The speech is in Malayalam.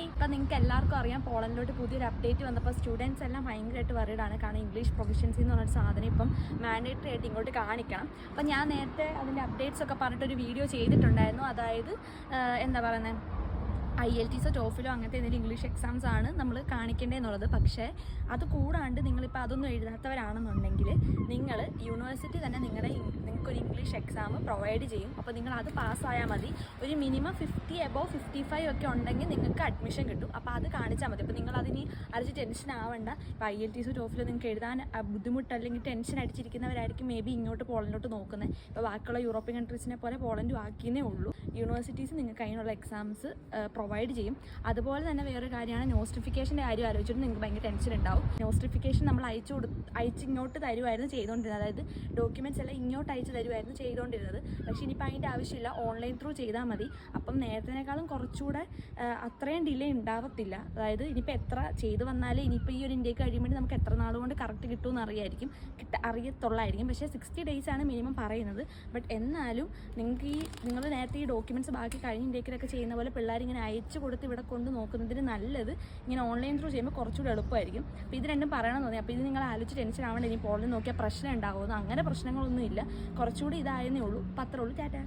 ഹായ്, ഇപ്പം നിങ്ങൾക്ക് എല്ലാവർക്കും അറിയാം പോളണ്ടിലോട്ട് പുതിയൊരു അപ്ഡേറ്റ് വന്നപ്പോൾ സ്റ്റുഡൻസ് എല്ലാം ഭയങ്കരമായിട്ട് വറീഡാണ്. കാരണം ഇംഗ്ലീഷ് പ്രൊഫഷ്യൻസി എന്ന് പറഞ്ഞൊരു സാധനം ഇപ്പം മാൻഡേറ്ററി ആയിട്ട് ഇങ്ങോട്ട് കാണിക്കണം. അപ്പം ഞാൻ നേരത്തെ അതിൻ്റെ അപ്ഡേറ്റ്സ് ഒക്കെ പറഞ്ഞിട്ടൊരു വീഡിയോ ചെയ്തിട്ടുണ്ടായിരുന്നു. അതായത് എന്താ പറയുന്നത്, IELTS TOEFL അങ്ങനത്തെ എന്തെങ്കിലും ഇംഗ്ലീഷ് എക്സാംസ് ആണ് നമ്മൾ കാണിക്കേണ്ടതെന്നുള്ളത്. പക്ഷേ അത് കൂടാണ്ട് നിങ്ങളിപ്പോൾ അതൊന്നും എഴുതാത്തവരാണെന്നുണ്ടെങ്കിൽ നിങ്ങൾ യൂണിവേഴ്സിറ്റി തന്നെ നിങ്ങൾക്കൊരു ഇംഗ്ലീഷ് എക്സാം പ്രൊവൈഡ് ചെയ്യും. അപ്പോൾ നിങ്ങൾ അത് പാസ്സായാൽ മതി. ഒരു മിനിമം 50 above 55 ഒക്കെ ഉണ്ടെങ്കിൽ നിങ്ങൾക്ക് അഡ്മിഷൻ കിട്ടും. അപ്പോൾ അത് കാണിച്ചാൽ മതി. അപ്പോൾ നിങ്ങളതിന് അടിച്ച് ടെൻഷൻ ആവണ്ട. ഇപ്പോൾ IELTS TOEFL നിങ്ങൾക്ക് എഴുതാൻ ബുദ്ധിമുട്ട് അല്ലെങ്കിൽ ടെൻഷൻ അടിച്ചിരിക്കുന്നവരായിരിക്കും മേ ബി ഇങ്ങോട്ട് പോളണ്ടിലോട്ട് നോക്കുന്നത്. ഇപ്പോൾ ബാക്കിയുള്ള യൂറോപ്യൻ കൺട്രീസിനെ പോലെ പോളണ്ടും ആക്കിയേ ഉള്ളൂ. യൂണിവേഴ്സിറ്റീസ് നിങ്ങൾക്ക് അതിനുള്ള എക്സാംസ് പ്രൊവൈഡ് ചെയ്യും. അതുപോലെ തന്നെ വേറൊരു കാര്യമാണ്, നോസ്റ്റിഫിക്കേഷൻ്റെ കാര്യം ആലോചിച്ചിട്ട് നിങ്ങൾക്ക് ഭയങ്കര ടെൻഷൻ ഉണ്ടാവും. നോസ്റ്റിഫിക്കേഷൻ നമ്മൾ അയച്ച് ഇങ്ങോട്ട് തരുമായിരുന്നു ചെയ്തുകൊണ്ടിരുന്നത്. അതായത് ഡോക്യുമെൻറ്റ്സ് എല്ലാം ഇങ്ങോട്ട് അയച്ച് തരുമായിരുന്നു ചെയ്തുകൊണ്ടിരുന്നത്. പക്ഷേ ഇനിയിപ്പോൾ അതിൻ്റെ ആവശ്യമില്ല, ഓൺലൈൻ ത്രൂ ചെയ്താൽ മതി. അപ്പം നേരത്തേക്കാളും കുറച്ചുകൂടെ അത്രയും ഡിലേ ഉണ്ടാവത്തില്ല. അതായത് ഇനിയിപ്പോൾ എത്ര ചെയ്ത് വന്നാലും ഇനിയിപ്പോൾ ഈ ഒരു ഇന്ത്യക്ക് കഴിയുമ്പോൾ നമുക്ക് എത്ര നാളുകൊണ്ട് കറക്റ്റ് കിട്ടുമെന്ന് അറിയത്തുള്ളായിരിക്കും. പക്ഷേ 60 days ആണ് മിനിമം പറയുന്നത്. ബട്ട് എന്നാലും നിങ്ങൾ നേരത്തെ ഈ ഡോക്യുമെൻറ്റ്സ് ബാക്കി കഴിഞ്ഞ ഇന്ത്യക്കിലൊക്കെ ചെയ്യുന്ന പോലെ പിള്ളേരിങ്ങനെ അയച്ചു കൊടുത്ത് ഇവിടെ കൊണ്ട് നോക്കുന്നതിന് നല്ലത് ഇങ്ങനെ ഓൺലൈൻ ത്രൂ ചെയ്യുമ്പോൾ കുറച്ചുകൂടി എളുപ്പമായിരിക്കും. അപ്പോൾ ഇത് രണ്ടും പറയണമെന്ന് തോന്നി. അപ്പോൾ ഇത് നിങ്ങൾ ആലോചിച്ച് ടെൻഷൻ ആവേണ്ട. ഇനി പോളിൽ നോക്കിയാൽ പ്രശ്നം ഉണ്ടാകുമെന്ന്, അങ്ങനെ പ്രശ്നങ്ങളൊന്നും ഇല്ല. കുറച്ചുകൂടി ഇതായെന്നേ ഉള്ളൂ. അപ്പോൾ അത്രേ ഉള്ളൂ. ടാറ്റാ.